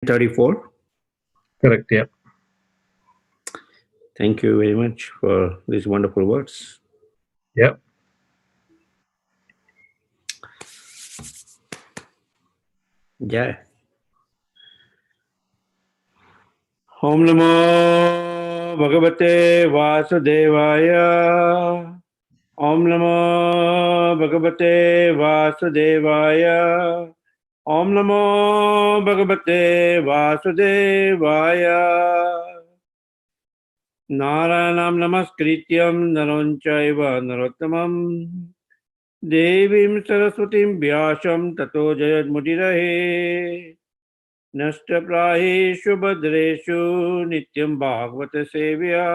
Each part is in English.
34. Correct, yeah. Thank you very much for these wonderful words. Yeah. Jai. Om Namo Bhagavate Vasudevaya. Om Namo Bhagavate Vasudevaya. Om Namo Bhagavate Vasudevaya. Naranam Namaskrityam Naranchaiva Narottamam Devim Saraswatim Vyasam Tato Jayad Mudirahe Nashtaprahishu Bhadreshu Nityam Bhagavata Sevya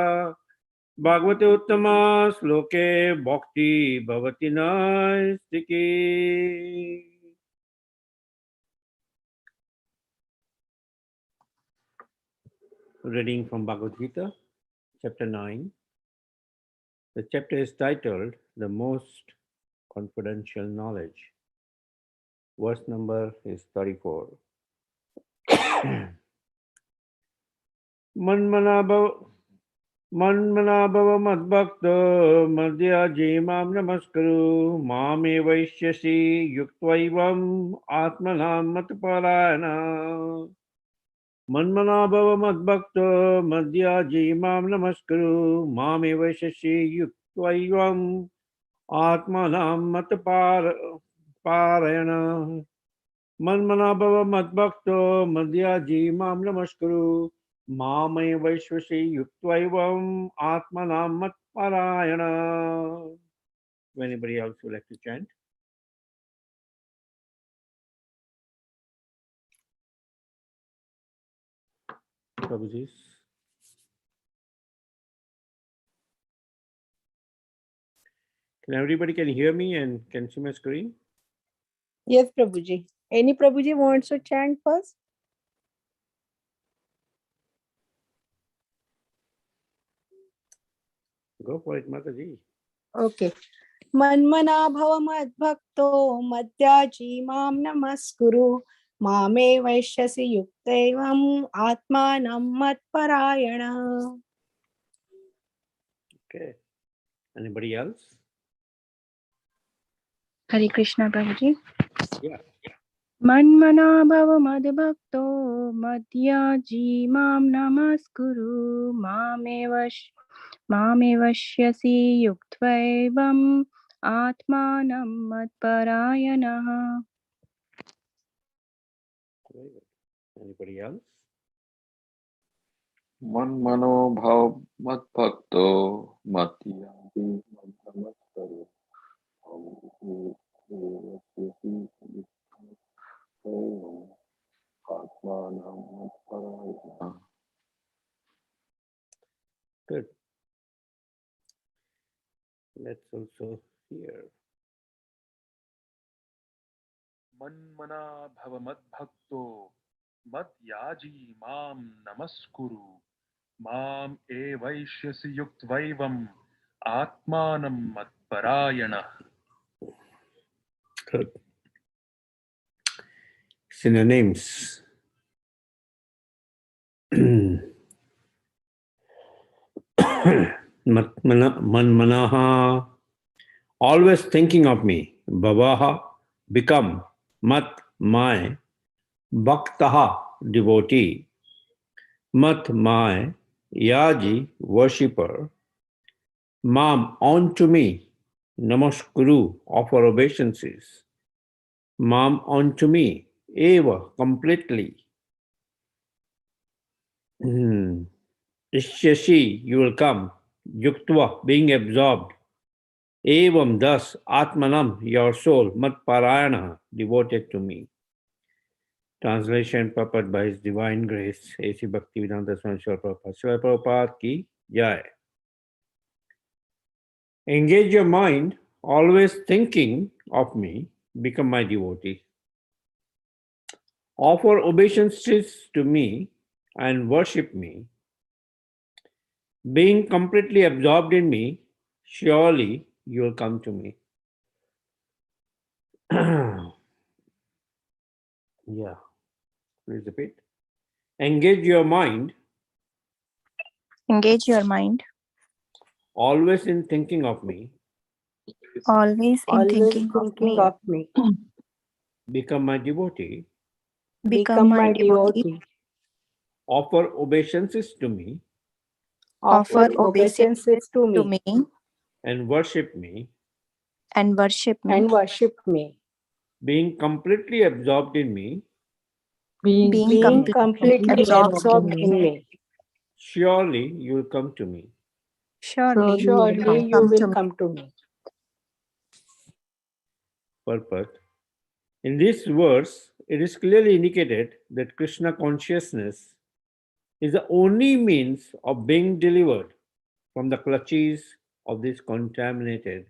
Bhagavate Uttama Sloke Bhakti Bhavati Naistiki. Reading from Bhagavad Gita, chapter 9. The chapter is titled The Most Confidential Knowledge. Verse number is 34. Manmanabhava madbhakta madhyaji mam namaskaru mame vaishyasi yuktvaivam atmanam matparayana. Manmanabhava madbhakta madhyaji mam namaskaru mame vaishyasi yuktvaivam atmanam matparayana. Manmanabhava madbhakta madhyaji mam namaskaru Mamai Vaishwasi Yuktvaivam Atmanam Matparayana. If anybody else would like to chant? Prabhuji. Can everybody can hear me and can see my screen? Yes, Prabhuji. Any Prabhuji wants to chant first? Go for it, Mataji. Okay. Manmana bhava madbhakto madhyaji mam namaskuru mame vaishyasi yuktaivam atmanam matparayana. Okay. Anybody else? Hare Krishna, Prabhuji. Yeah. Manmana bhava madbhakto madhyaji mam namaskuru mame vashyasi yuktvaivam atmanam matparayana. Very good. Anybody else? Manmano bhav madbhakto matiyati namaskaru. Good. Let's also hear. Manmana bhava madbhakto madhyaji mam namaskuru mam evaishyasi yuktvaivam atmanam matparayana. Good. Synonyms. Manmanaha, always thinking of me. Bhavaha, become. Mat, my. Bhaktaha, devotee. Mat, my. Yaji, worshipper. Mam, on to me. Namaskuru, offer obeisances. Mam, on to me. Eva, completely. Ishyashi, you will come. Yuktva, being absorbed. Evam, thus, Atmanam, your soul, Matparayana, devoted to me. Translation purport by His Divine Grace, A.C. Bhaktivedanta Swami Srila Prabhupada. Srila Prabhupada ki jai. Engage your mind, always thinking of me, become my devotee. Offer obeisances to me and worship me. Being completely absorbed in me, surely you will come to me. Yeah, please repeat. Engage your mind Engage your mind always in thinking of me. always in Always thinking of thinking me. of me. Become my devotee. Become my devotee. devotee. Offer obeisances to me Offer Offer obeisances to to me. me and worship me. and worship me. And worship me. Being completely absorbed in me, Being Being completely absorbed in me. surely you will come to me. Surely Surely you come to will me. come to me. Purport. In this verse, it is clearly indicated that Krishna consciousness is the only means of being delivered from the clutches of this contaminated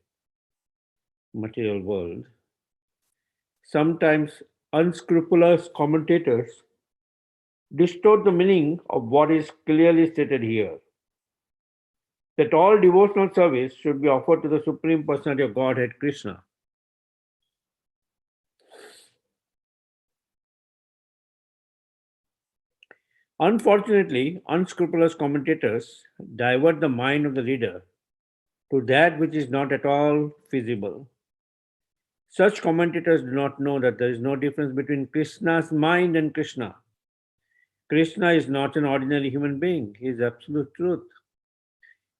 material world. Sometimes unscrupulous commentators distort the meaning of what is clearly stated here, that all devotional service should be offered to the Supreme Personality of Godhead, Krishna. Unfortunately, unscrupulous commentators divert the mind of the reader to that which is not at all feasible. Such commentators do not know that there is no difference between Krishna's mind and Krishna. Krishna is not an ordinary human being, he is absolute truth.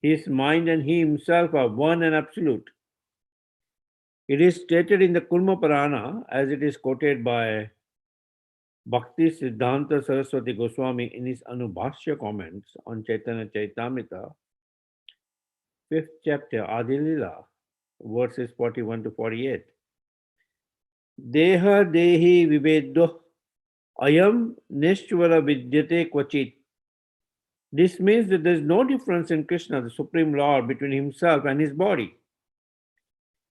His mind and he himself are one and absolute. It is stated in the Kulma Purana, as it is quoted by Bhakti Siddhanta Saraswati Goswami in his Anubhashya comments on Chaitanya Chaitamrita, 5th chapter, Adi Lila, verses 41 to 48. Deha dehi viveddo ayam nishvara vidyate kvachit. This means that there is no difference in Krishna, the Supreme Lord, between himself and his body.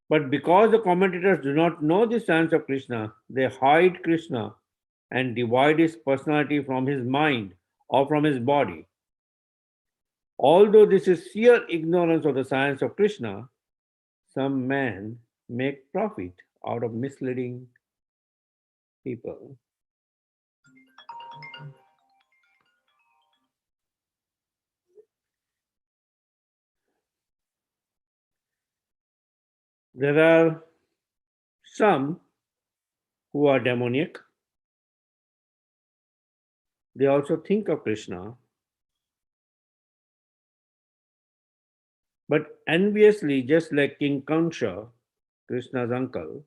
But because the commentators do not know the science of Krishna, they hide Krishna and divide his personality from his mind or from his body. Although this is sheer ignorance of the science of Krishna, some men make profit out of misleading people. There are some who are demoniac. They also think of Krishna, but enviously, just like King Kansha, Krishna's uncle,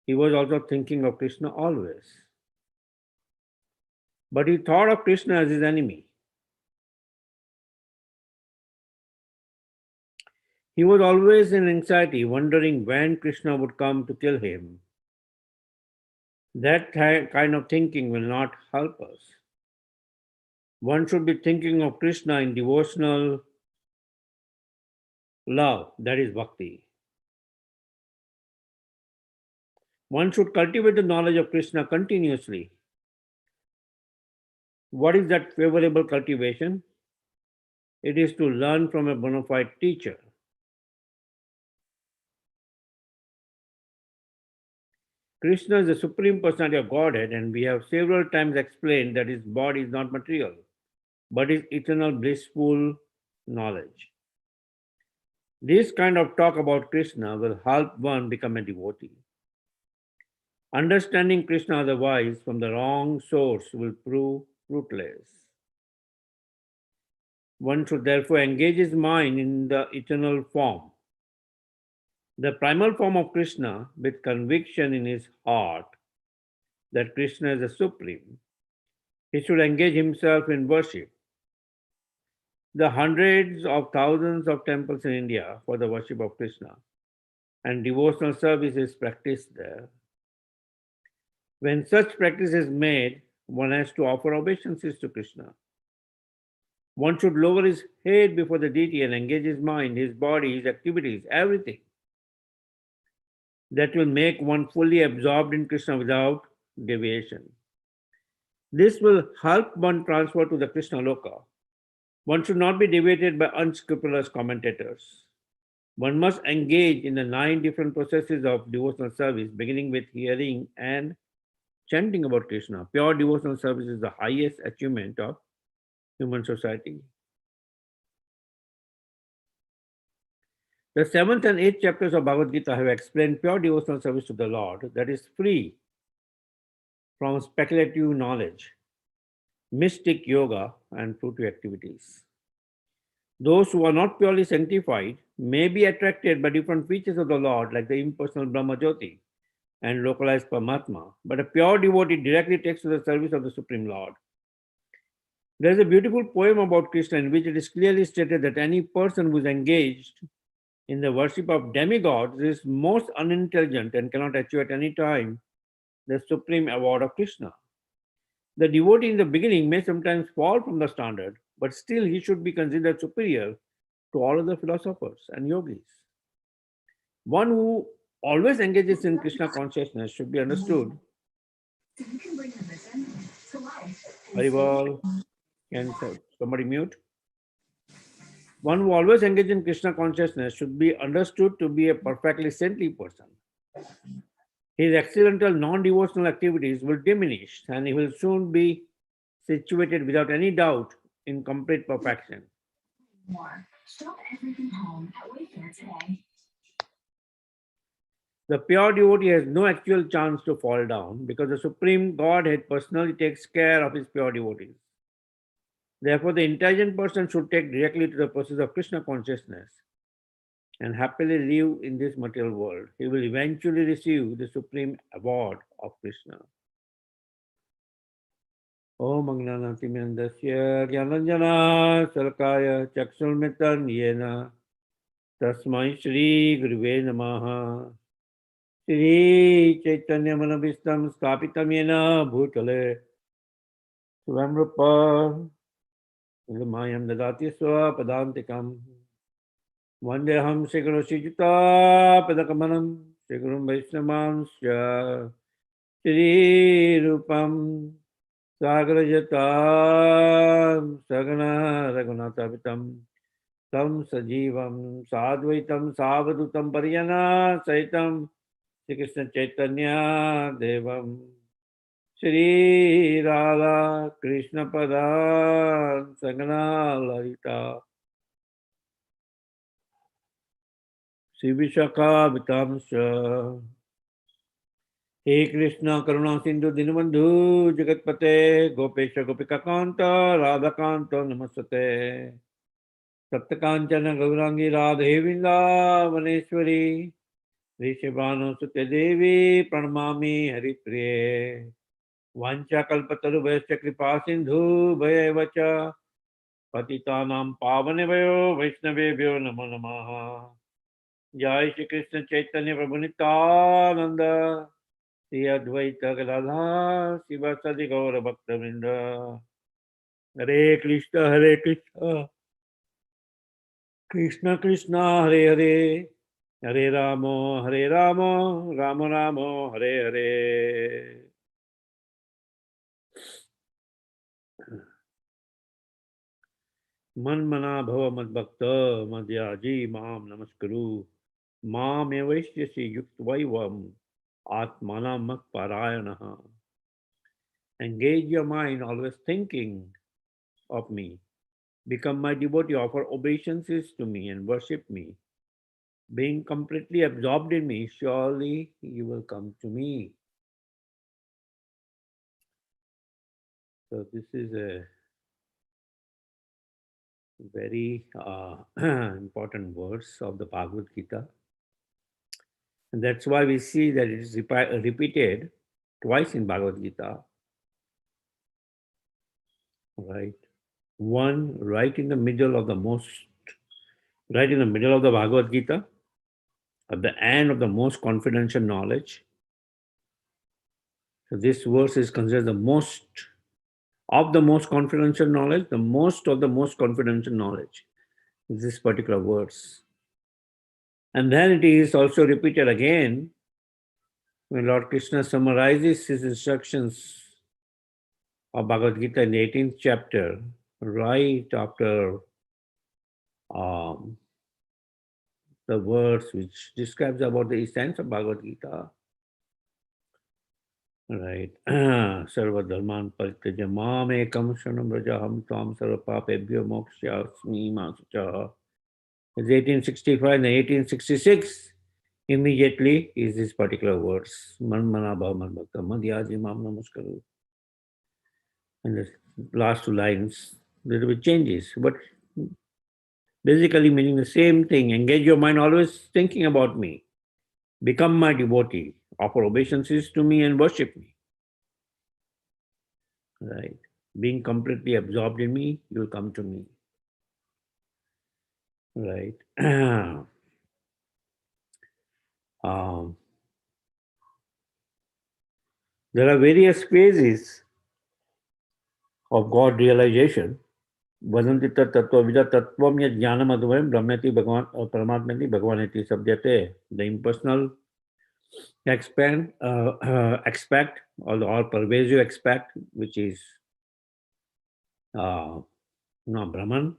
he was also thinking of Krishna always. But he thought of Krishna as his enemy. He was always in anxiety, wondering when Krishna would come to kill him. That kind of thinking will not help us. One should be thinking of Krishna in devotional love, that is bhakti. One should cultivate the knowledge of Krishna continuously. What is that favorable cultivation? It is to learn from a bona fide teacher. Krishna is the Supreme Personality of Godhead, and we have several times explained that his body is not material, but is eternal blissful knowledge. This kind of talk about Krishna will help one become a devotee. Understanding Krishna otherwise from the wrong source will prove fruitless. One should therefore engage his mind in the eternal form, the primal form of Krishna, with conviction in his heart that Krishna is the Supreme. He should engage himself in worship. The hundreds of thousands of temples in India for the worship of Krishna, and devotional service is practiced there. When such practice is made, one has to offer obeisances to Krishna. One should lower his head before the deity and engage his mind, his body, his activities, everything. That will make one fully absorbed in Krishna without deviation. This will help one transfer to the Krishna Loka. One should not be deviated by unscrupulous commentators. One must engage in the 9 different processes of devotional service, beginning with hearing and chanting about Krishna. Pure devotional service is the highest achievement of human society. The 7th and 8th chapters of Bhagavad Gita have explained pure devotional service to the Lord that is free from speculative knowledge, mystic yoga, and fruitive activities. Those who are not purely sanctified may be attracted by different features of the Lord, like the impersonal Brahma Jyoti and localized Paramatma, but a pure devotee directly takes to the service of the Supreme Lord. There is a beautiful poem about Krishna in which it is clearly stated that any person who is engaged in the worship of demigods is most unintelligent and cannot achieve at any time the supreme award of Krishna. The devotee in the beginning may sometimes fall from the standard, but still he should be considered superior to all other philosophers and yogis. One who always engages in Krishna consciousness should be understood. Haribol, can somebody mute? One who always engages in Krishna consciousness should be understood to be a perfectly saintly person. His accidental non-devotional activities will diminish and he will soon be situated without any doubt in complete perfection. The pure devotee has no actual chance to fall down because the Supreme Godhead personally takes care of his pure devotees. Therefore, the intelligent person should take directly to the process of Krishna consciousness and happily live in this material world. He will eventually receive the supreme award of Krishna. Om Agnanatimirandasya Gyananjana Salakaya Chakshulmitan Yena Tasmai Shri Guruve Namaha Shri Chaitanya Manabhistam Stapitam Yena Bhutale Swamrupa Mayam Dadati Swa Padantikam Vandeham Shikaro Shijita Padakamanam Shikarum Vaishnamam Shri Rupam Sagarajata Sagana Raghunathavitam Tam Sajivam Sadvaitam Savadutam Pariyana Saitam Shri Krishna Chaitanya Devam Shri Radha Krishna Pada Sagana Lalita Shri Vishakha Vitamsha He Krishna Karuna Sindhu Dinabandhu Jagatpate Gopesha Gopika Kanta Radha Kanta Namasate Saptakanchana Gaurangi Radhe Vinda Vaneshwari Rishabhanu Sutya Devi Pranamami Hari Priye Vancha Kalpataru Vaisya Kripa Sindhu Vayevacha Patitanam Pavanebhayo Vaishnavebhyo Namo Namaha Jai Shri Krishna Chaitanya Prabhu Nityananda Shri Advaita Gadadhar Sivasadi Gaura Bhakta Vrinda Hare Krishna Krishna Krishna Hare Hare Hare Ramo Rama Ramo Hare Hare Manmana Bhava Madbhakta Madhyaji Mam Namaskuru Mam Evaishyasi Yuktvaivam Atmanam Parayanaha. Engage your mind always thinking of me. Become my devotee, offer obeisances to me and worship me. Being completely absorbed in me, surely you will come to me. So this is a very important verse of the Bhagavad Gita. And that's why we see that it is repeated twice in Bhagavad Gita. Right? One right in the middle of the Bhagavad Gita, at the end of the most confidential knowledge. So this verse is considered the most of the most confidential knowledge, the most of the most confidential knowledge, this particular verse. And then it is also repeated again when Lord Krishna summarizes his instructions of Bhagavad Gita in the 18th chapter, right after the verse which describes about the essence of Bhagavad Gita. Right. Sarva dharman parityaja mam ekam shanam brajaham tvam sarva papebhyo mokshasmi masucha. It's 1865 and 1866. Immediately is this particular words. Man mana bhavan bhakta madhyaji mam namaskaru. And the last two lines, little bit changes, but basically meaning the same thing. Engage your mind always thinking about me. Become my devotee. Offer obeisances to me and worship me. Right. Being completely absorbed in me, you'll come to me. Right. Um, there are various phases of God realization. Vadanti tat tattva vida tattvam yad jnanam advayam brahmeti bhagavan paramatmeti bhagavaneti sabdyate. The impersonal expect or the all pervasive expect, which is Brahman.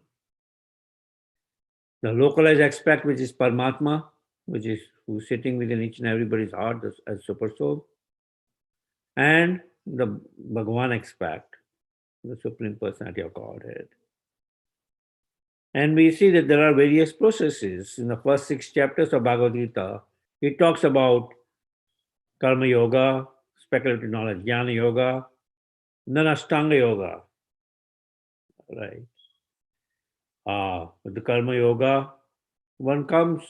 The localized aspect, which is Paramatma, which is who's sitting within each and everybody's heart as super soul, and the Bhagavan aspect, the Supreme Personality of Godhead. And we see that there are various processes. In the first 6 chapters of Bhagavad Gita, it talks about Karma Yoga, speculative knowledge, Jnana Yoga, then Ashtanga Yoga, right? With the Karma Yoga, one comes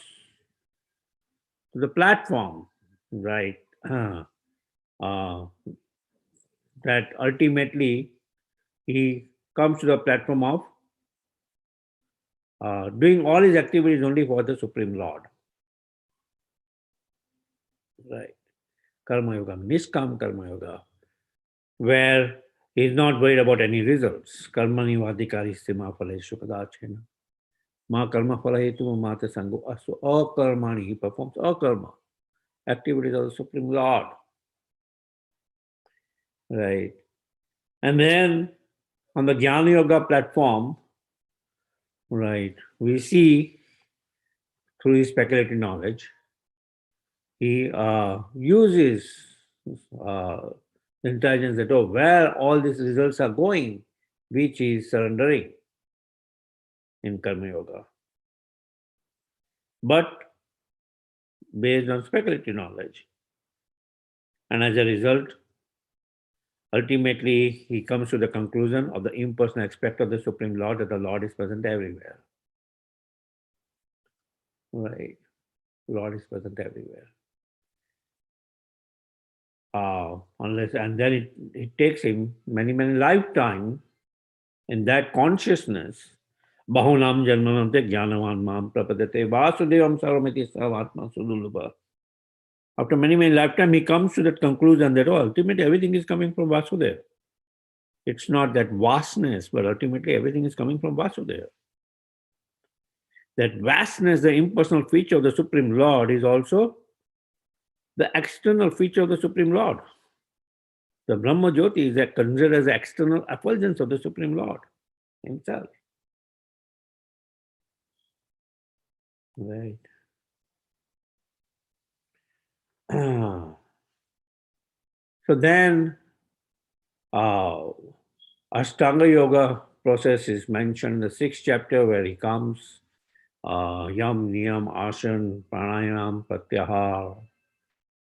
to the platform, right? That ultimately he comes to the platform of doing all his activities only for the Supreme Lord. Right. Karma Yoga, Niskam Karma Yoga, where he is not worried about any results. Karmani vadikari sima phaleshu kadachena. Ma karma phalahetu mata sangu asu akarmani. He performs akarma, activities of the Supreme Lord. Right. And then on the Jnana Yoga platform, right, we see through his speculative knowledge, he uses intelligence that, where all these results are going, which is surrendering in Karma Yoga. But based on speculative knowledge. And as a result, ultimately, he comes to the conclusion of the impersonal aspect of the Supreme Lord, that the Lord is present everywhere. Right. Lord is present everywhere. And then it takes him many, many lifetimes in that consciousness. Bahunam janmanam te jnanavan mam prapadate vasudevam sarvamiti sarvatma sudulubha. After many, many lifetimes, he comes to that conclusion that, ultimately everything is coming from Vasudeva. It's not that vastness, but ultimately everything is coming from Vasudeva. That vastness, the impersonal feature of the Supreme Lord, is also the external feature of the Supreme Lord. The Brahma Jyoti is considered as the external effulgence of the Supreme Lord himself. Right. So then, Ashtanga Yoga process is mentioned in the 6th chapter, where he comes Yam, Niyam, Asana, Pranayam, Pratyahar,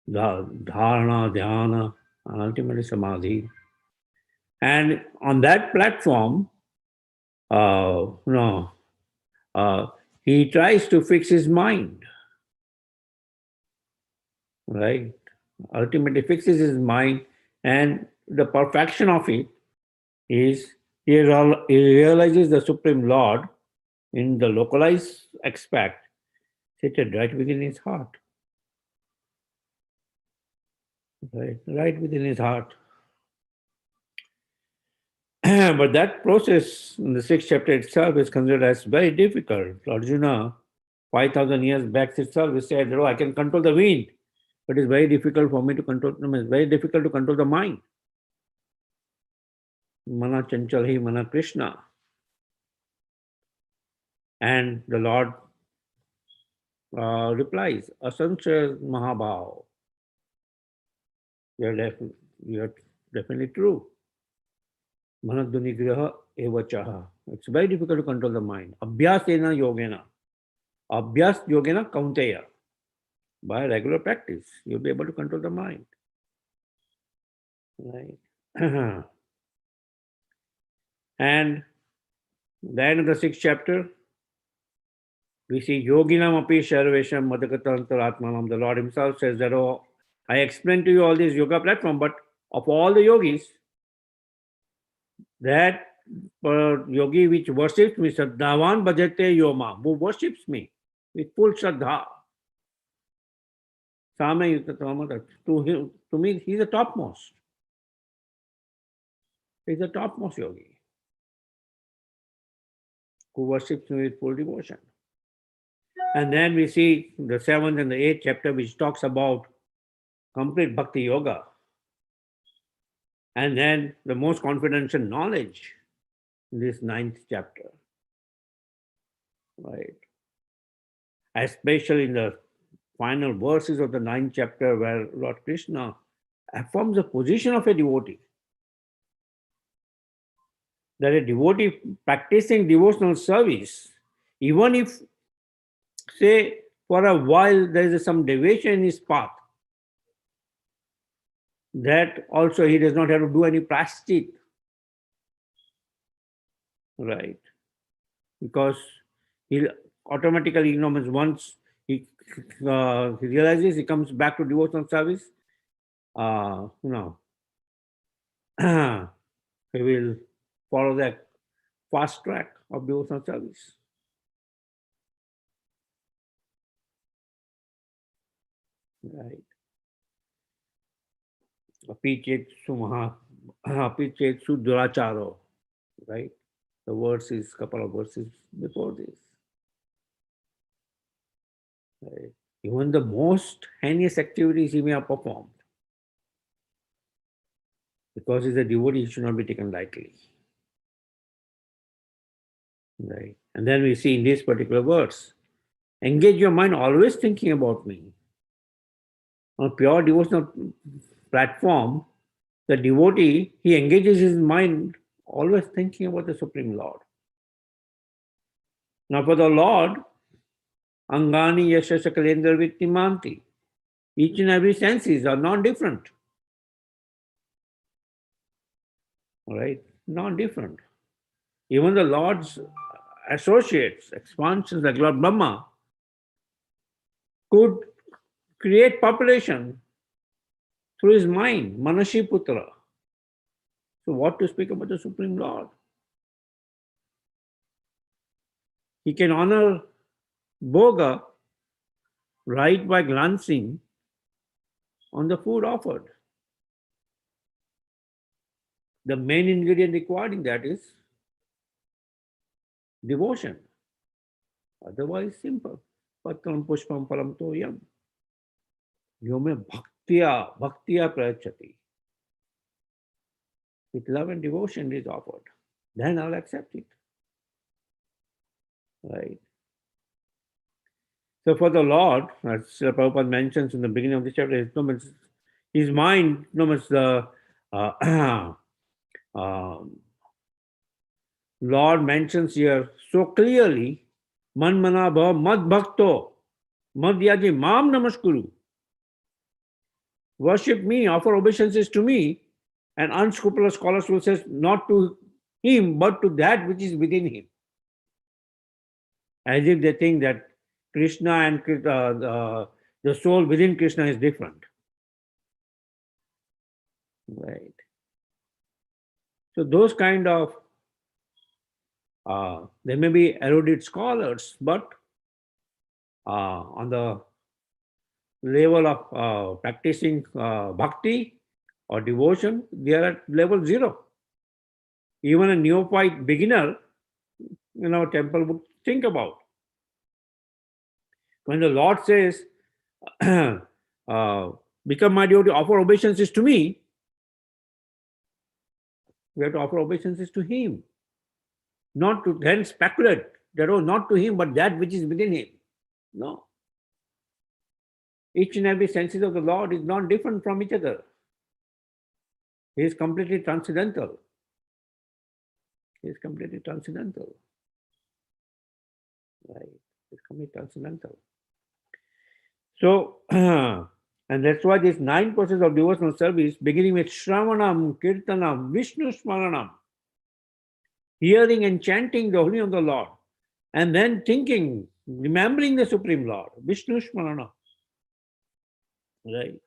Dharana, Dhyana, and ultimately Samadhi. And on that platform, he tries to fix his mind, right? Ultimately fixes his mind, and the perfection of it is he realizes the Supreme Lord in the localized aspect, seated right within his heart. Right within his heart. But that process in the 6th chapter itself is considered as very difficult. Arjuna, 5,000 years back itself, he said, I can control the wind, but it's very difficult for me to control, it's very difficult to control the mind. Mana chanchal hi mana Krishna. And the Lord replies, Asanchya Mahabhav. You're you're definitely true. Manadunigraha evachaha. It's very difficult to control the mind. Abhyasena yogena. Abhyas yogena kaunteya. By regular practice, you'll be able to control the mind. Right. And the end of the 6th chapter, we see Yoginam api Sharvesham Madhakatantar Atmanam. The Lord Himself says that, oh, I explained to you all this yoga platform, but of all the yogis, that yogi which worships me, Sadhavan Bhajate Yoma, who worships me with full Shraddha. To me, he's the topmost. He's the topmost yogi who worships me with full devotion. And then we see the 7th and the 8th chapter, which talks about complete bhakti yoga. And then the most confidential knowledge in this 9th chapter. Right. Especially in the final verses of the 9th chapter, where Lord Krishna affirms the position of a devotee. That a devotee practicing devotional service, even if, say, for a while there is some deviation in his path, that also he does not have to do any prashchit. Right. Because he automatically, once he realizes he comes back to devotional service, he will follow that fast track of devotional service. Right. Apichetsu duracharo. Right. The verses, couple of verses before this. Right. Even the most heinous activities he may have performed, because he's a devotee, he should not be taken lightly. Right. And then we see in this particular verse, engage your mind always thinking about me. On a pure devotional platform, the devotee, he engages his mind always thinking about the Supreme Lord. Now for the Lord, Angani Yashasha Kalendra Vittimanti. Each and every senses are non-different. All right? Non-different. Even the Lord's associates, expansions like Lord Brahma, could create population through his mind, Manashi Putra. So what to speak about the Supreme Lord? He can honor Bhoga right by glancing on the food offered. The main ingredient required in that is devotion. Otherwise, simple. Patram pushpam palam toyam. Yome bhaktiya prayachati. With love and devotion it is offered. Then I'll accept it. Right. So for the Lord, as Srila Prabhupada mentions in the beginning of the chapter, his mind, Lord mentions here so clearly, man mana bhava mad bhakto, mad yaji mam namaskuru. Worship me, offer obeisances to me, and unscrupulous scholars will say not to him, but to that which is within him. As if they think that Krishna and the soul within Krishna is different. Right. So those kind of, they may be erudite scholars, but on the level of practicing bhakti or devotion, they are at level 0. Even a neophyte beginner in our temple would think about. When the Lord says, become my devotee, offer obeisances to me, we have to offer obeisances to him. Not to then speculate that, oh, not to him, but that which is within him. No. Each and every senses of the Lord is not different from each other. He is completely transcendental. He is completely transcendental. Right? He is completely transcendental. So, and that's why these 9 processes of devotional service, beginning with Shravanam, Kirtanam, Vishnu Smaranam, hearing and chanting the holy name of the Lord, and then thinking, remembering the Supreme Lord, Vishnu Smaranam. Right?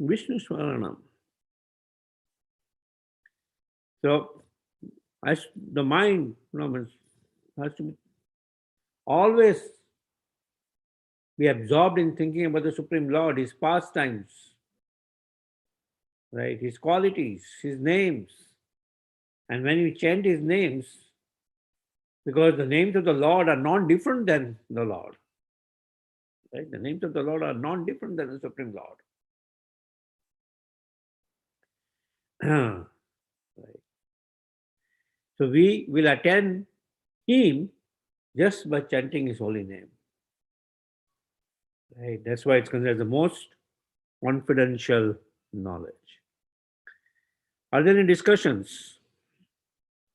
Vishnu Smaranam. So, as the mind has to always be absorbed in thinking about the Supreme Lord, His pastimes, right? His qualities, His names. And when we chant His names, because the names of the Lord are non-different than the Lord, right? The names of the Lord are non-different than the Supreme Lord. Right. So we will attend Him just by chanting His holy name. Right? That's why it's considered the most confidential knowledge. Are there any discussions?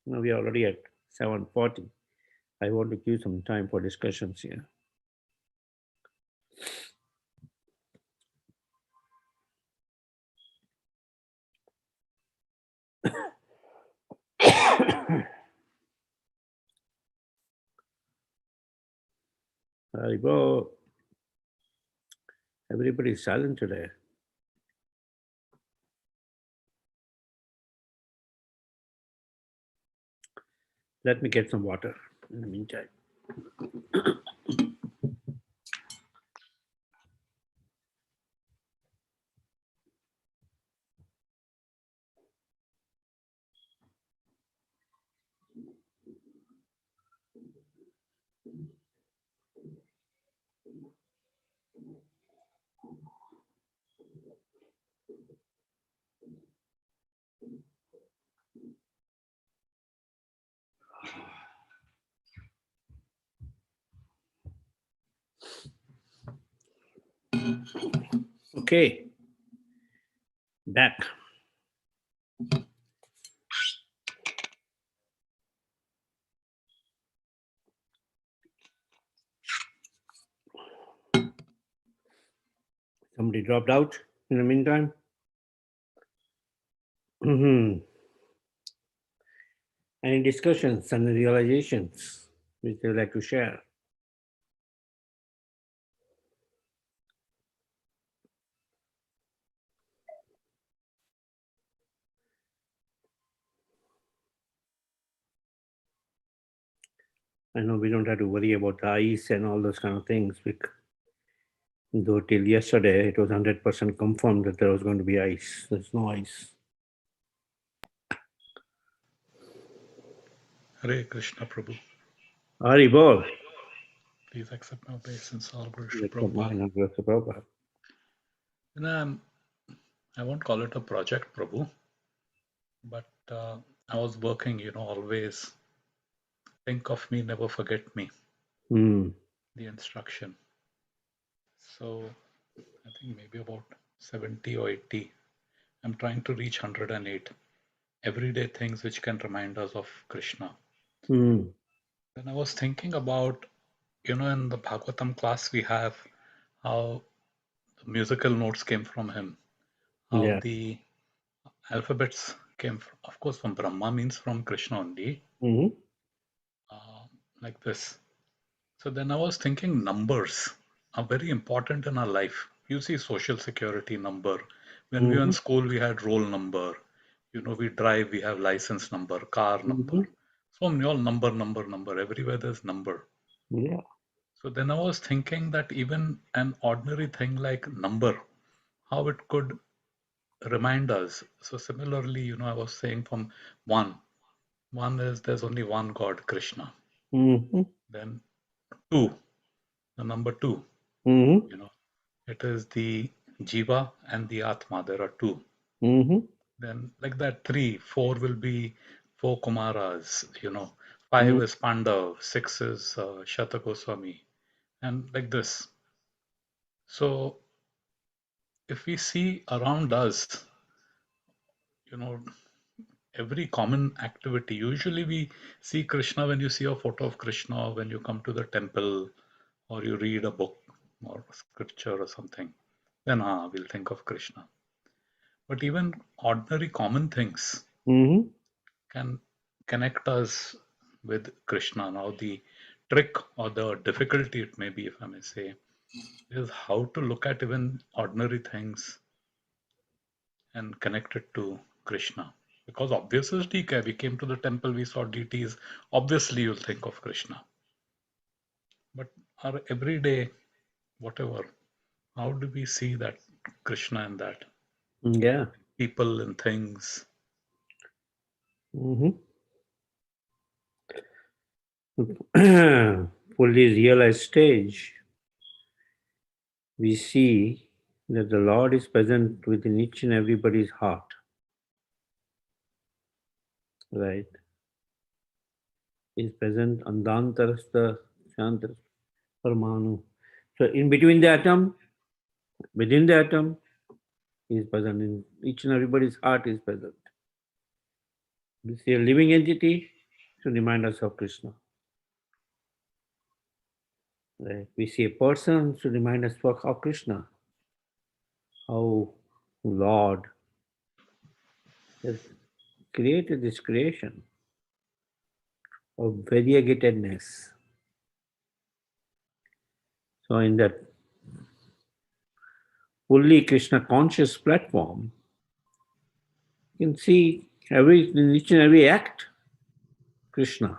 No, we are already at 7:40. I want to give some time for discussions here. Haribo. Everybody is silent today. Let me get some water in the meantime. Okay. Back. Somebody dropped out in the meantime. Any discussions and realizations which they would like to share? I know we don't have to worry about the ice and all those kind of things, though till yesterday it was 100% confirmed that there was going to be ice. There's no ice. Hare Krishna Prabhu. Hari Bol. Please accept my obeisance, all worship Prabhupada. Prabhupada. I won't call it a project, Prabhu, but I was working, always think of me, never forget me, the instruction. So I think maybe about 70 or 80. I'm trying to reach 108 everyday things which can remind us of Krishna. Then I was thinking about, in the Bhagavatam class we have how the musical notes came from him, how the alphabets came from, of course, from Brahma means from Krishna only, like this. So then I was thinking numbers are very important in our life. You see social security number. When we were in school, we had roll number. We drive, we have license number, car number. So many all number. Everywhere there's number. Yeah. So then I was thinking that even an ordinary thing like number, how it could remind us. So similarly, I was saying from one. One is there's only one God, Krishna. Then two, the number two. It is the Jiva and the Atma. There are two. Then like that, 3, 4 will be 4 Kumaras. 5 is Pandav, 6 is Shata Goswami, and like this. So if we see around us, every common activity, usually we see Krishna when you see a photo of Krishna, or when you come to the temple, or you read a book or scripture or something, then we'll think of Krishna. But even ordinary common things Mm-hmm. can connect us with Krishna. Now, the trick or the difficulty, it may be, if I may say, is how to look at even ordinary things and connect it to Krishna. Because obviously, we came to the temple, we saw deities, obviously you'll think of Krishna. But our everyday, whatever, how do we see that Krishna in that? Yeah. People and things. Mm-hmm. Fully realized stage, we see that the Lord is present within each and everybody's heart. Right? Is present Andantarastha Shantar Parmanu. So in between the atom, within the atom, he is present. In each and everybody's heart is present. We see a living entity to remind us of Krishna. Right? We see a person to remind us of Krishna. How Lord has created this creation of variegatedness. So in that fully Krishna conscious platform, you can see in each and every act, Krishna.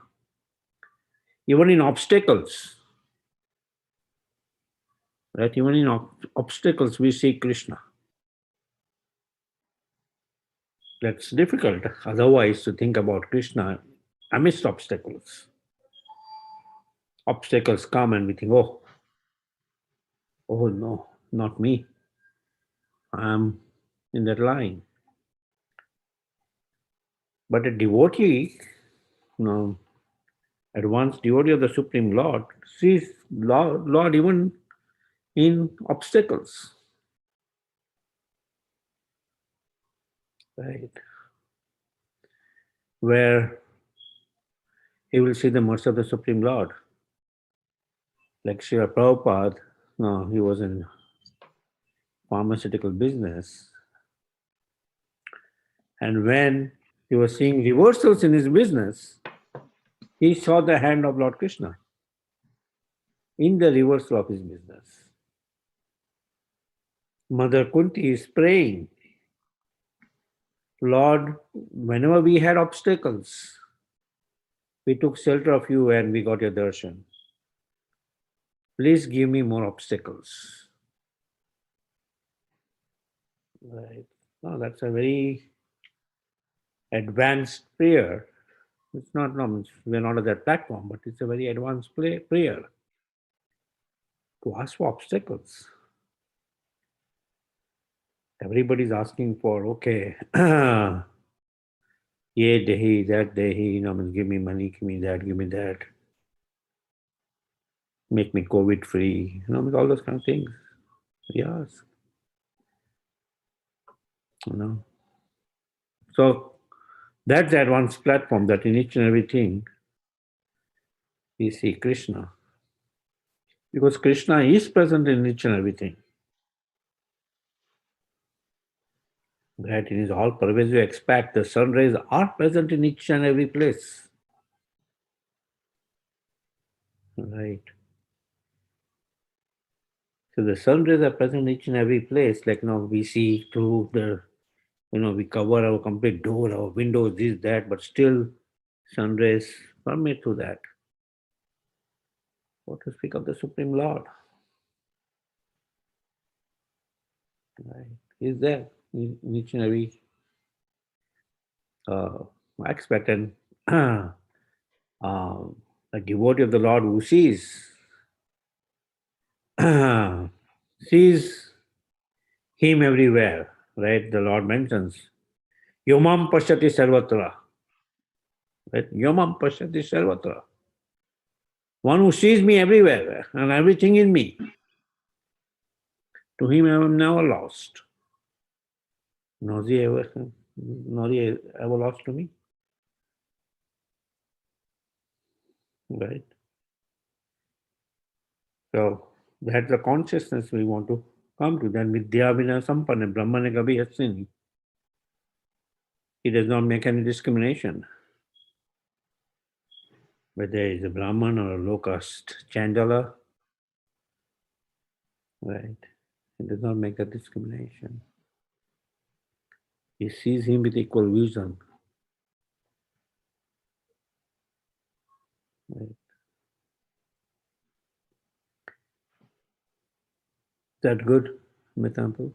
Even in obstacles, right? Even in obstacles, we see Krishna. That's difficult otherwise to think about Krishna amidst obstacles. Obstacles come and we think, oh no, not me. I'm in that line. But a devotee, advanced devotee of the Supreme Lord, sees Lord even in obstacles. Right? Where he will see the mercy of the Supreme Lord. Like Srila Prabhupada, he was in pharmaceutical business. And when he was seeing reversals in his business, he saw the hand of Lord Krishna in the reversal of his business. Mother Kunti is praying, Lord, whenever we had obstacles, we took shelter of you and we got your darshan. Please give me more obstacles. Right. No, that's a very advanced prayer. It's not, we're not at that platform, but it's a very advanced prayer to ask for obstacles. Everybody's asking for, okay, yeah, dehi, that dehi, give me money, give me that. Make me COVID free, all those kind of things. Yes. So that's the advanced platform that in each and everything we see Krishna. Because Krishna is present in each and everything. That in his all pervasive aspect, the sun rays are present in each and every place. Right. So the sun rays are present in each and every place. Like we see through the, we cover our complete door, our windows, this, that, but still sun rays permeate through that. What to speak of the Supreme Lord? Right. He's there in each and every aspect. And a devotee of the Lord who sees him everywhere, right? The Lord mentions, Yomam Pashyati Sarvatra. Right? Yomam Pashyati Sarvatra. One who sees me everywhere and everything in me. To him I am never lost. Nor he ever lost to me. Right? So that's the consciousness we want to come to. Then Vidya Vina Sampanna, Brahmane Gabi Yasini. He does not make any discrimination. Whether he is a Brahman or a low caste Chandala. Right? He does not make that discrimination. He sees him with equal vision. Right? Is that good, Mitampu?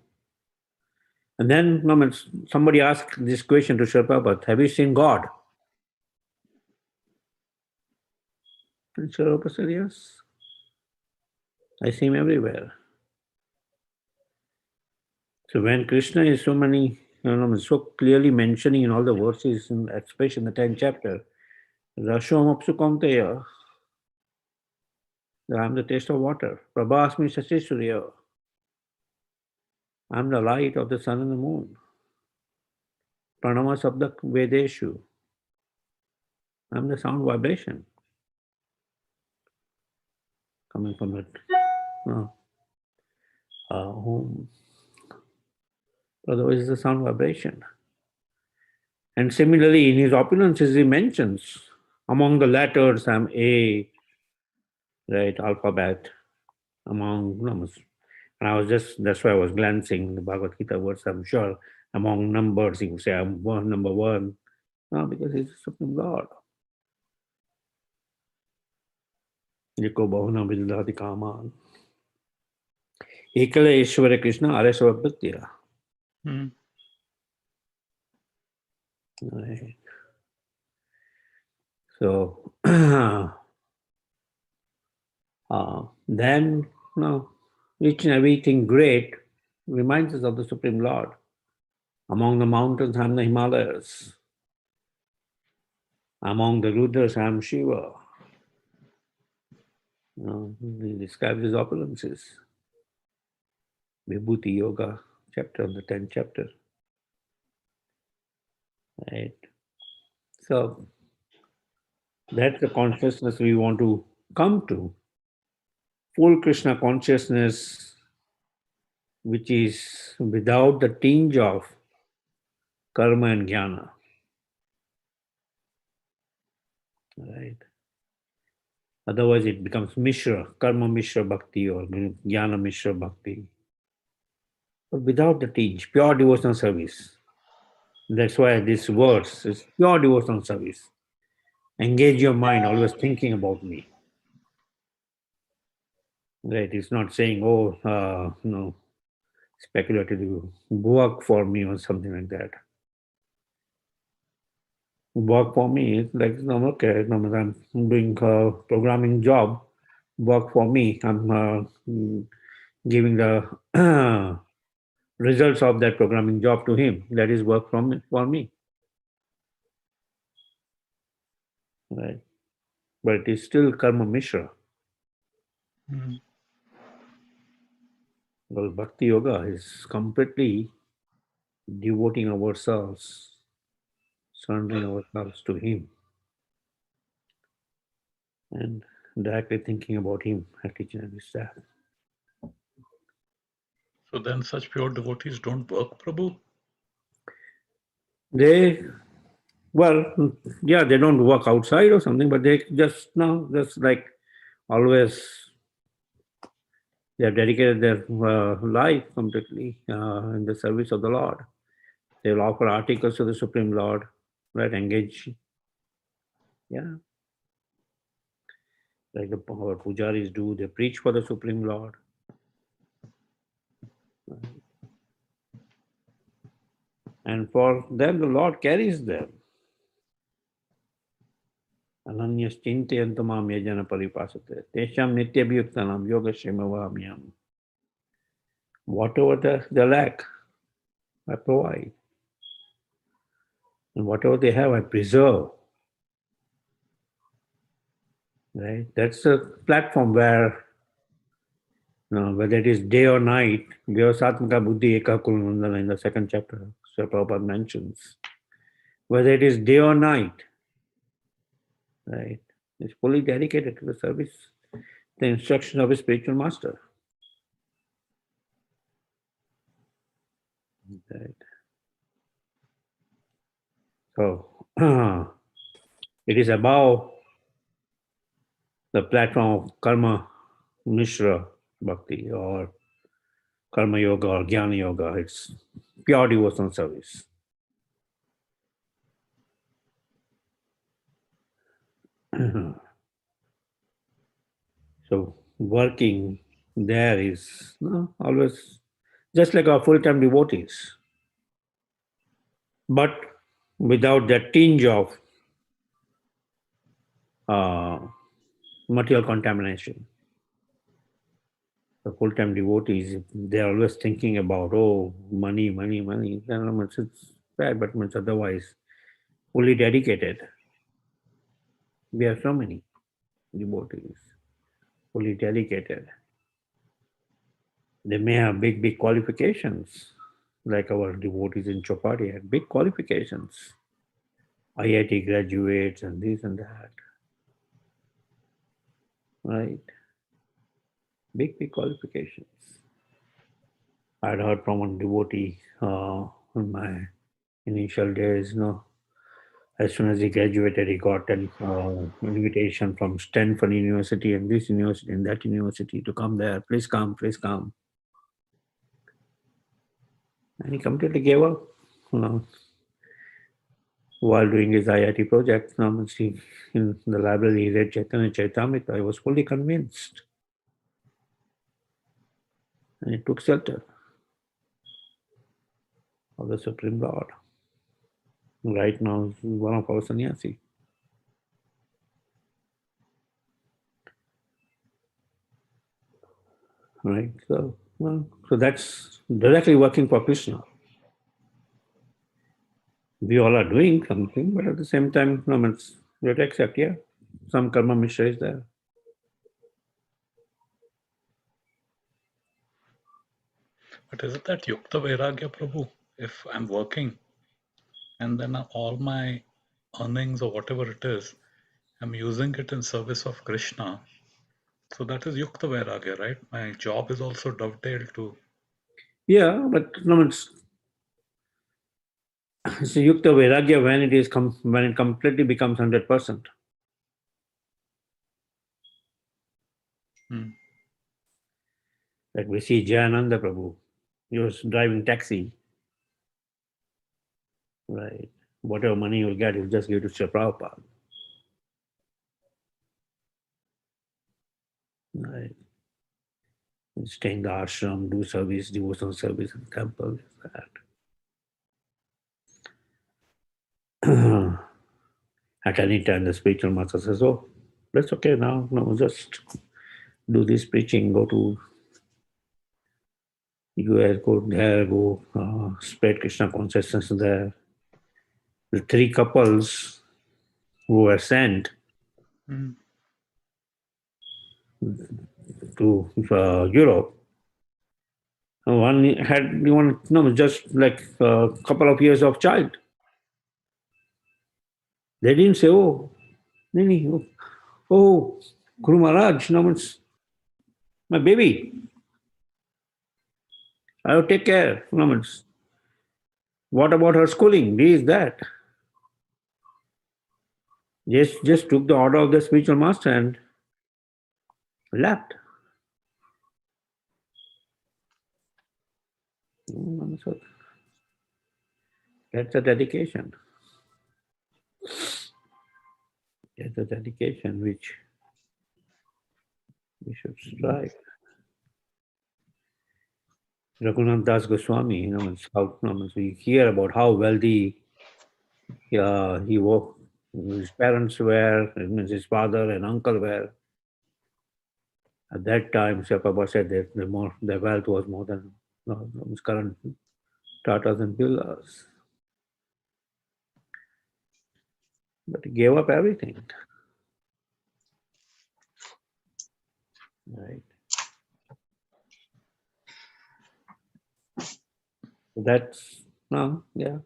And then somebody asked this question to Srila Prabhupada, have you seen God? And Srila Prabhupada said, yes. I see him everywhere. So when Krishna is so clearly mentioning in all the verses, especially in the 10th chapter, Rashom Apsu Kaunteya, I am the taste of water. Prabhasmi Sasisuriya. I am the light of the sun and the moon. Pranama Sabda Vedeshu. I am the sound vibration coming from that home. Otherwise, it's a sound vibration. And similarly, in his opulences, he mentions among the letters, I'm A, right, alphabet, among numbers. And that's why I was glancing the Bhagavad Gita words, I'm sure, among numbers, he would say, I'm number one. No, because he's the Supreme Lord. Yeko Bahuna Vildhati Kaman. Ekala Ishvara Krishna Aresava Bhaktya. Right. So, then, each and everything great reminds us of the Supreme Lord. Among the mountains, I am the Himalayas. Among the Rudras, I am Shiva. He describes his opulences. Vibhuti Yoga chapter, the 10th chapter. Right. So, that's the consciousness we want to come to. Full Krishna consciousness, which is without the tinge of karma and jnana. Right. Otherwise, it becomes Mishra, Karma Mishra Bhakti or Jnana Mishra Bhakti. But without the tinge, pure devotional service. That's why this verse is pure devotional service. Engage your mind, always thinking about me. Right? It's not saying, speculative work for me or something like that. Work for me is like, okay, I'm doing a programming job. Work for me. I'm giving the results of that programming job to him. That is work for me. Right? But it is still karma mishra. Well, bhakti yoga is completely devoting ourselves, surrendering ourselves to him, and directly thinking about him at each and every step. So then such pure devotees don't work, Prabhu? They don't work outside or something, but they just like always, they have dedicated their life completely in the service of the Lord. They will offer articles to the Supreme Lord, right? Engage. Yeah. Like our pujaris do, they preach for the Supreme Lord. And for them, the Lord carries them. Ananyas chintayantamam yajana paripasate. Tesham nityabhyuktanam yogashremavamyam. Whatever they lack, I provide. And whatever they have, I preserve. Right? That's a platform where Now, whether it is day or night, Vyavasatmaka Buddhi Eka Kulnandana in the second chapter, Sri Prabhupada mentions. Whether it is day or night, right, is fully dedicated to the service, the instruction of a spiritual master. Right. So, it is above the platform of Karma Mishra Bhakti or Karma Yoga or Jnana Yoga. It's pure devotional service. So working there is always just like our full-time devotees, but without that tinge of material contamination. The full-time devotees, they're always thinking about, oh, money, money, money. Then it's bad, but it's otherwise fully dedicated. We have so many devotees, fully dedicated. They may have big, big qualifications, like our devotees in Chopati had big qualifications. IIT graduates and this and that. Right? Big, big qualifications. I'd heard from one devotee in my initial days, as soon as he graduated, he got an invitation from Stanford University and this university and that university to come there. Please come, please come. And he completely gave up, while doing his IIT project. In the library, he read Chaitanya Chaitamrita. I was fully convinced. And he took shelter of the Supreme Lord. Right now, he's one of our sannyasi. Right? So that's directly working for Krishna. We all are doing something, but at the same time, we have to accept, some karma mishra is there. But isn't that Yukta Vairagya, Prabhu? If I'm working and then all my earnings or whatever it is, I'm using it in service of Krishna. So that is Yukta Vairagya, right? My job is also dovetailed to. Yeah, but it's a Yukta Vairagya when it completely becomes 100%. Like we see Jayananda Prabhu, he was driving taxi. Right. Whatever money you'll get, you'll just give to Sri Prabhupada. Right. And stay in the ashram, do service, devotional service in the temple. That. At any time, the spiritual master says, oh, that's okay now. No, just do this preaching, go to US, go there, go spread Krishna consciousness there. The three couples who were sent to Europe, one had just like a couple of years of child. They didn't say, oh, Nini, oh, Guru Maharaj, it's my baby. I will take care. What about her schooling? This, that. Just took the order of the spiritual master and left. So that's a dedication. That's a dedication which we should strive. Raghunath Das Goswami, we hear about how wealthy he was. His parents were, his father and uncle were. At that time, Sri Prabhupada said that the wealth was more than his current Tatas and Birlas. But he gave up everything. Right. That's no, yeah.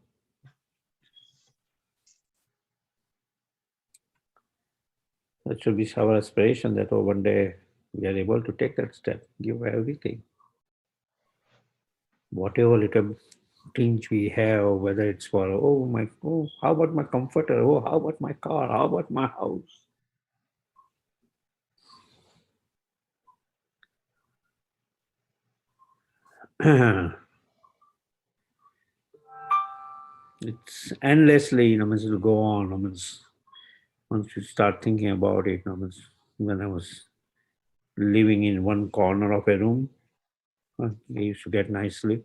That should be our aspiration that one day we are able to take that step, give everything. Whatever little tinge we have, whether it's for how about my comforter? Oh, how about my car? How about my house? It's endlessly, it will go on. Once you start thinking about it, when I was living in one corner of a room, I used to get nice sleep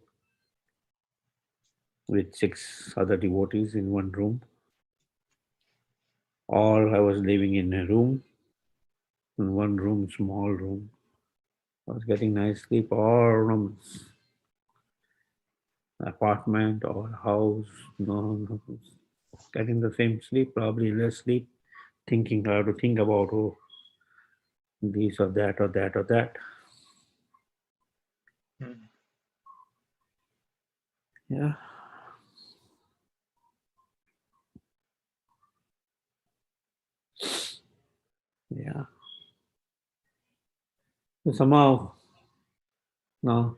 with 6 other devotees in one room. Or I was living in a room, in one room, small room. I was getting nice sleep, or apartment or house, getting the same sleep, probably less sleep, thinking how to think about this or that or that or that. Mm. Yeah. Yeah. So somehow, no.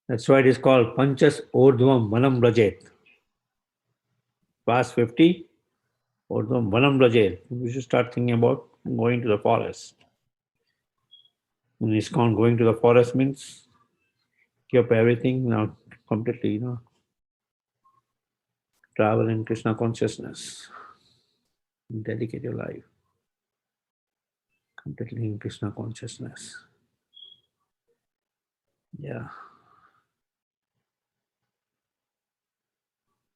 That's why it is called Panchas Urdhvam Manam Rajet. Past 50, Urdhvam Manam Rajet. We should start thinking about going to the forest. In ISKCON, going to the forest means give up everything, now completely, travel in Krishna consciousness. Dedicate your life completely in Krishna consciousness. Yeah.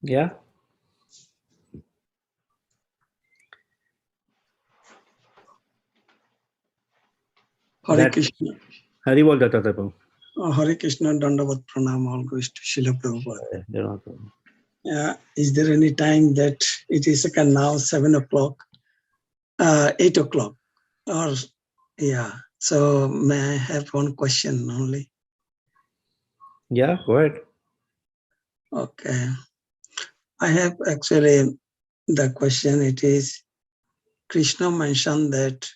Yeah. Hare That Krishna. Hari Bol Data Tapu. Hare Krishna, Dandavat Pranam, all goes to Srila Prabhupada. Is there any time that it is now 7 o'clock, 8 o'clock? Or, yeah. So may I have one question only? Yeah, go ahead. Okay. I have actually the question, it is, Krishna mentioned that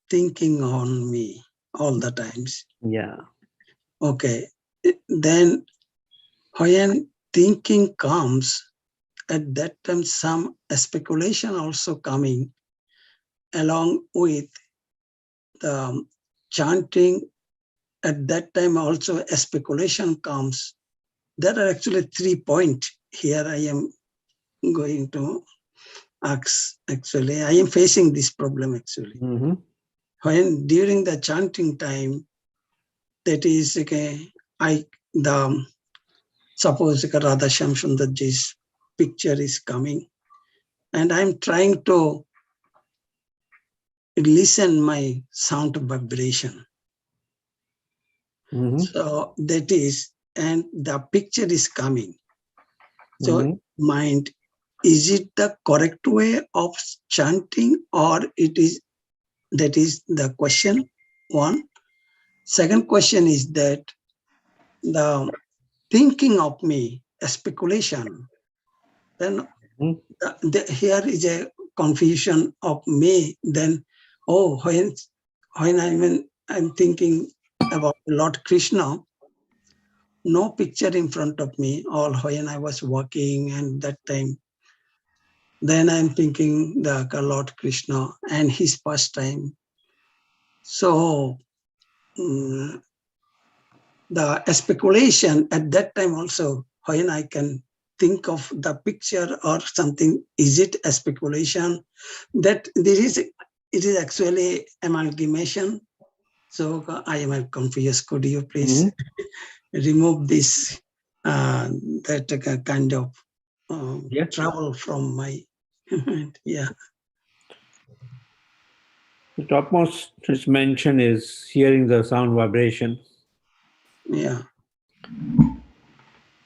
thinking on me all the times. Yeah. Okay. Then when thinking comes, at that time some speculation also coming along with the chanting. At that time also a speculation comes. There are actually 3 points here I am going to ask. Actually, I am facing this problem actually. Mm-hmm. When during the chanting time, that is, okay, suppose Radha Shyam Sundarji's picture is coming, and I'm trying to listen my sound vibration. Mm-hmm. So that is, and the picture is coming. So mind, is it the correct way of chanting, or it is, that is the question one. Second question is that the thinking of me, a speculation, then here is a confusion of me. Then, when I'm thinking about Lord Krishna, no picture in front of me, or when I was walking and that time, then I'm thinking the Lord Krishna and his pastime. So the speculation at that time also, when I can think of the picture or something, is it a speculation? That it is actually amalgamation. So I am confused. Could you please remove this, that kind of trouble from my mind? Yeah. The topmost is mentioned is hearing the sound vibration. Yeah.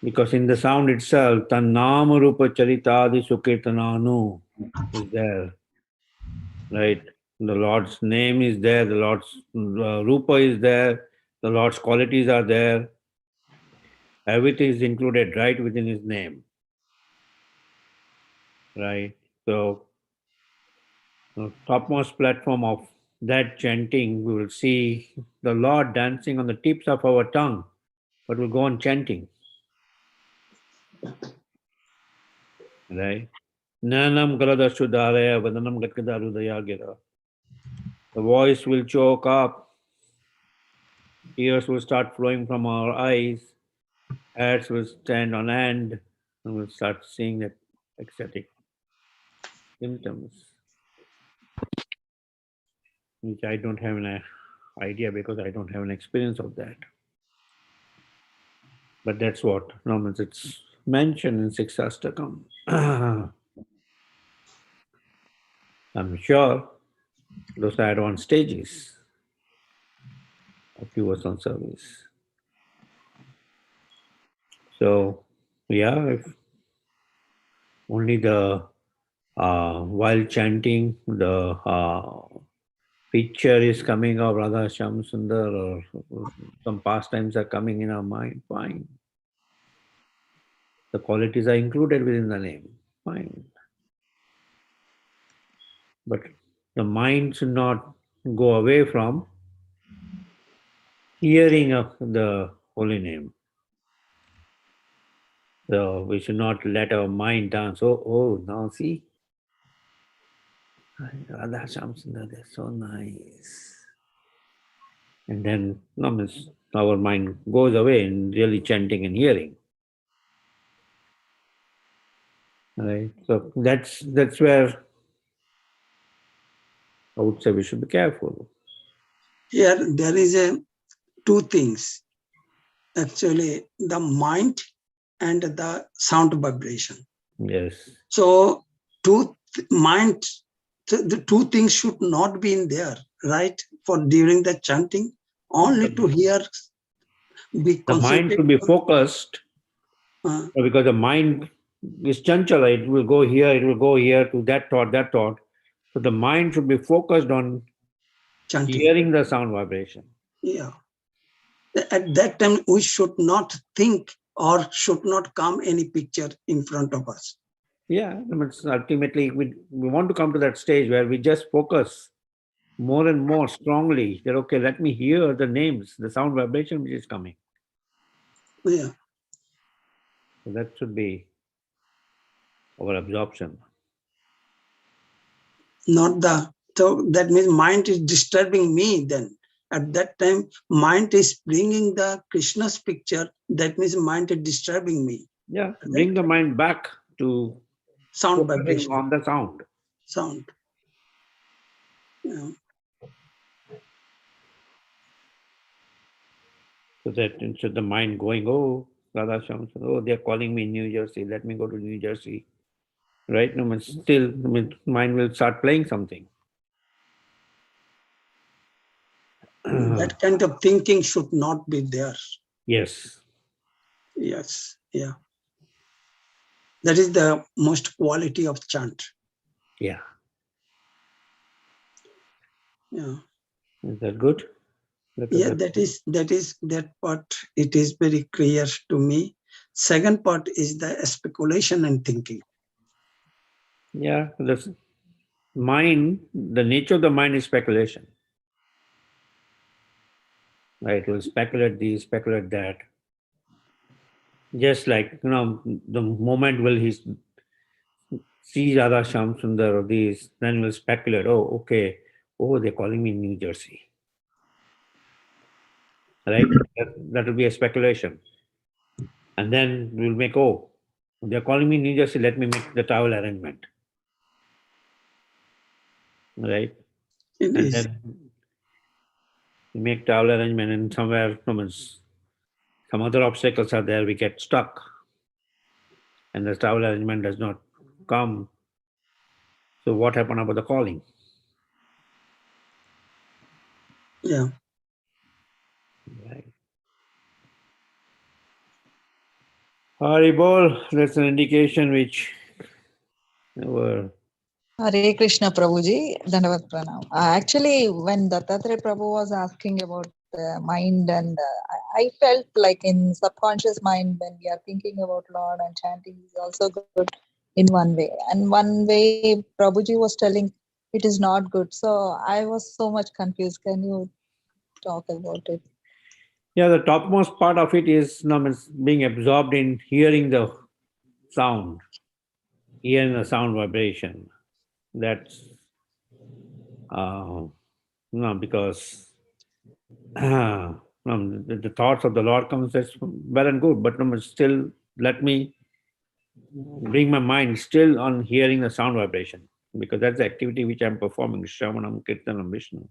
Because in the sound itself, Tannama Rupa Charitadi Sukirtananu is there. Right? The Lord's name is there, the Lord's Rupa is there, the Lord's qualities are there. Everything is included right within his name. Right? So, the topmost platform of that chanting, we will see the Lord dancing on the tips of our tongue, but we'll go on chanting. Right? Nanam galada sudharaya vadanam gatkadharudaya gira. The voice will choke up, tears will start flowing from our eyes, heads will stand on end, and we'll start seeing that ecstatic symptoms, which I don't have an idea because I don't have an experience of that. But that's what normally it's mentioned in Siksastakam. I'm sure those are advanced stages of devotional service. So, yeah, if only the while chanting, the picture is coming of Radha Shyam Sundar or some pastimes are coming in our mind, fine. The qualities are included within the name, fine. But the mind should not go away from hearing of the holy name. So we should not let our mind dance. Oh, now see, Radha Shyam Sundar, they're so nice. And then our mind goes away in really chanting and hearing. Right? So that's where I would say we should be careful. Here there is two things. Actually, the mind and the sound vibration. Yes. So the two things should not be in there, right? For during the chanting, only to hear, be The mind should be focused because the mind is chanchala. It will go here to that thought. So the mind should be focused on chanting. Hearing the sound vibration. Yeah. At that time, we should not think or should not come any picture in front of us. Yeah, ultimately we want to come to that stage where we just focus more and more strongly that, okay, let me hear the names, the sound vibration which is coming. Yeah. So that should be our absorption. So that means mind is disturbing me then. At that time, mind is bringing the Krishna's picture. That means mind is disturbing me. Yeah, bring the mind back to sound vibration on the sound. Yeah. So that instead the mind going, oh, Radha Shyam, oh, they're calling me in New Jersey, let me go to New Jersey. Right? Still, mind will start playing something. That kind of thinking should not be there. Yes. Yes. Yeah. That is the most quality of chant. Yeah. Yeah. Is that good? Yeah, that part, it is very clear to me. Second part is the speculation and thinking. Yeah, the mind, the nature of the mind is speculation. Right, it will speculate this, speculate that. Just like, the moment will he see Radha Shyam Sundar or this, then we'll speculate, oh, okay, they're calling me in New Jersey. Right? That will be a speculation. And then we'll make, they're calling me in New Jersey, let me make the travel arrangement. Right? It and is. Then we make travel arrangement and somewhere, some other obstacles are there, we get stuck. And the travel arrangement does not come. So what happened about the calling? Yeah. Right. Haribol, that's an indication which our Hare Krishna Prabhuji, Dandavat Pranam. Actually, when Dattatreya Prabhu was asking about mind, and I felt like in subconscious mind when we are thinking about Lord and chanting is also good in one way, and one way Prabhuji was telling it is not good. So I was so much confused. Can you talk about it? Yeah, the topmost part of it is being absorbed in hearing the sound, hearing the sound vibration. That's because the thoughts of the Lord comes, that's well and good, but still let me bring my mind still on hearing the sound vibration, because that's the activity which I'm performing, Shravanam, Kirtanam, Vishnu.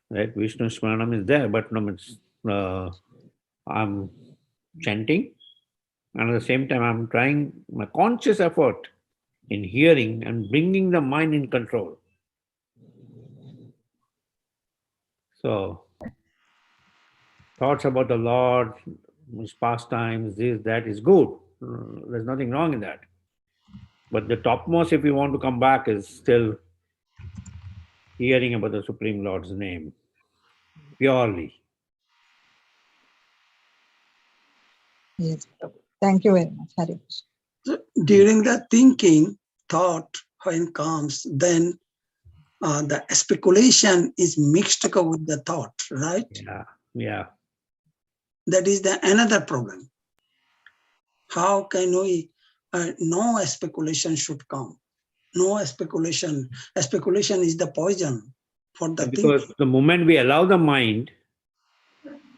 Right? Vishnu Smaranam is there, but I'm chanting, and at the same time I'm trying my conscious effort in hearing and bringing the mind in control. So, thoughts about the Lord, his pastimes, this, that is good. There's nothing wrong in that. But the topmost, if you want to come back, is still hearing about the Supreme Lord's name purely. Yes, Prabhu. Thank you very much, Hari Krishna. So during the thinking, thought, when comes, then the speculation is mixed with the thought, right? Yeah. That is the another problem. How can we, no speculation should come. No speculation. Speculation is the poison for the Because thinking. the moment we allow the mind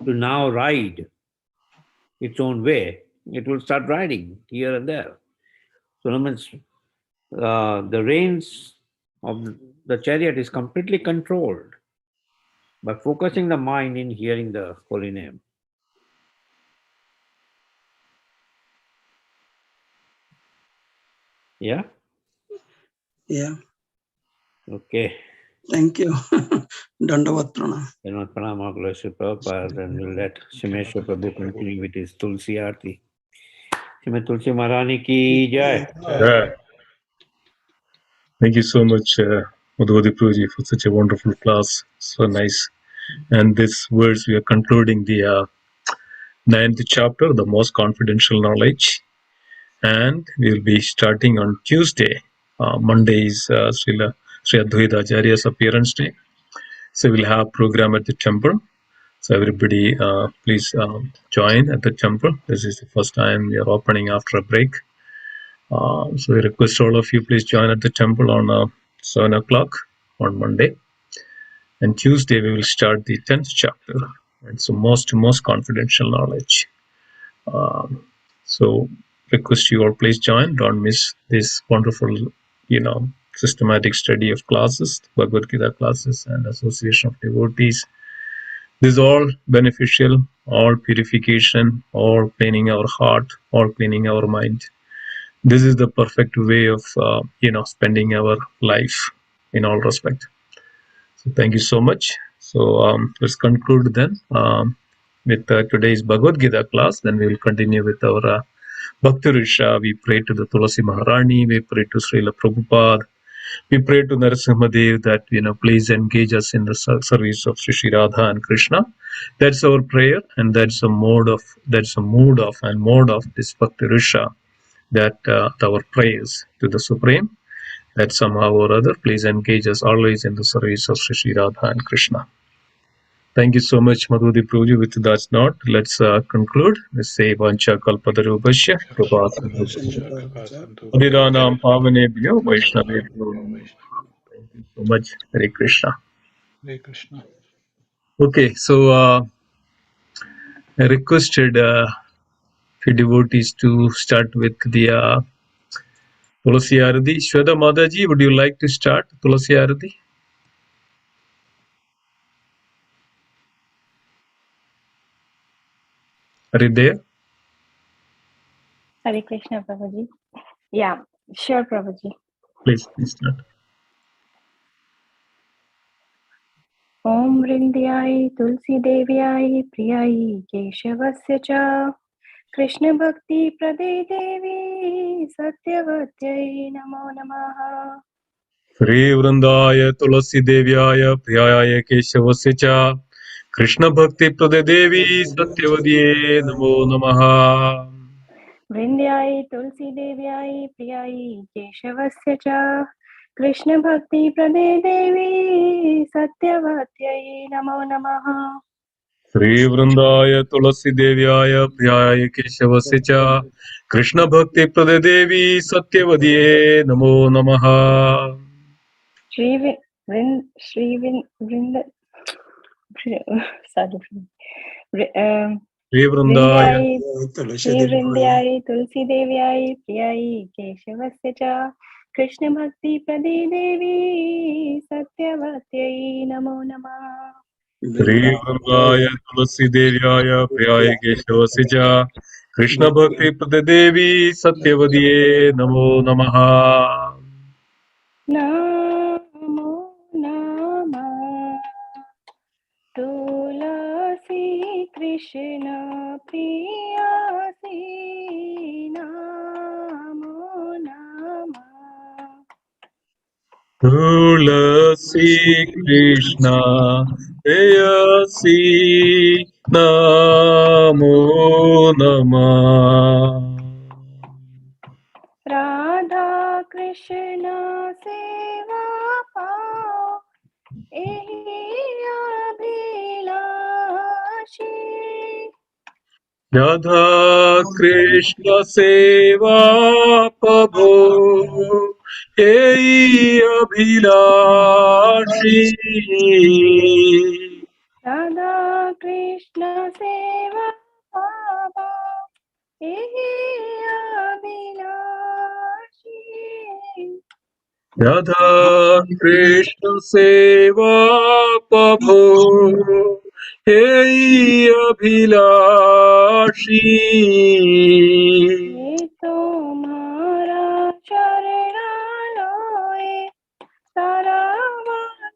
to now ride its own way, it will start riding here and there. So, the reins of the chariot is completely controlled by focusing the mind in hearing the holy name. Yeah? Yeah. Okay. Thank you. Dandavat Pranam. Prabhupada, and we'll let Shimeshwar Prabhu continue with his Tulsi Aarti. Shrimati Tulsi Maharani ki jai. Yeah. Thank you so much, Madhupati Prabhuji, for such a wonderful class. So nice. And this words we are concluding the 9th chapter, the most confidential knowledge. And we will be starting on Tuesday. Monday is Sri Advaita Acharya's appearance day. So we'll have program at the temple. So everybody, please join at the temple. This is the first time we are opening after a break. So we request all of you, please join at the temple on 7 o'clock on Monday. And Tuesday we will start the 10th chapter. It's the most confidential knowledge. So request you all, please join. Don't miss this wonderful, systematic study of classes, Bhagavad Gita classes, and association of devotees. This is all beneficial, all purification, all cleaning our heart, all cleaning our mind. This is the perfect way of, spending our life in all respect. So thank you so much. So let's conclude then with today's Bhagavad Gita class. Then we will continue with our Bhakti Risha. We pray to the Tulasi Maharani. We pray to Srila Prabhupada. We pray to Narasimhadev that, please engage us in the service of Sri Radha and Krishna. That's our prayer, and that's a mood of this Bhakti Risha, that our prayers to the Supreme, that somehow or other, please engage us always in the service of Sri Radha and Krishna. Thank you so much, Madhupati Prabhuji. With that note, let's conclude. Let's say Vancha Kalpatarubhashya Adiranam Pavanebhyo Vaishnavebhyo. Thank you so much. Hare Krishna. Hare Krishna. Okay, so I requested few devotees to start with the Tulasi Arati. Shweta Mataji, would you like to start Tulasi Arati? Are you there? Hare Krishna, Prabhuji. Yeah, sure, Prabhuji. Please start. Om Rindyai Tulsi Devyai Priyai Keshavasya Cha Krishna Bhakti Prade Devi Satyavatyai Namo Namaha. श्रीवृन्दाय तुलसीदेव्याय प्रियाय केशवस्य च कृष्णभक्तिप्रदे देवी सत्यवद्ये नमो नमः। वृन्द्याय तुलसी देव्याय प्रियाय केशवस्य च कृष्णभक्तिप्रदे देवी सत्यवत्यै नमो नमः। श्रीवृन्दाय तुलसीदेव्याय प्रियाय केशवस्य च कृष्णभक्तिप्रदे देवी सत्यवद्ये नमो नमः। श्रीवृन्दाय श्रीवृन्द्याय तुलसी देव्याय प्रियाय केशवस्य च कृष्णभक्तिप्रदे देवी सत्यवत्यै नमो नमः। श्रीवृन्दाय तुलसीदेव्याय प्रियाय केशवस्य च कृष्णभक्तिप्रदे देवी सत्यवद्ये नमो नमः। नमो नमः तुलसी कृष्ण प्रियासी नमो नमः। तुलसी कृष्ण प्रेयसी नमो नमः। राधा कृष्ण सेवा पाओ एहि अभिलाषी। राधा कृष्ण सेवा पभो एई अभिलाषी। राधा कृष्ण सेवा पाओ एहि अभिलाषी। राधा कृष्ण सेवा पभो एई अभिलाषी।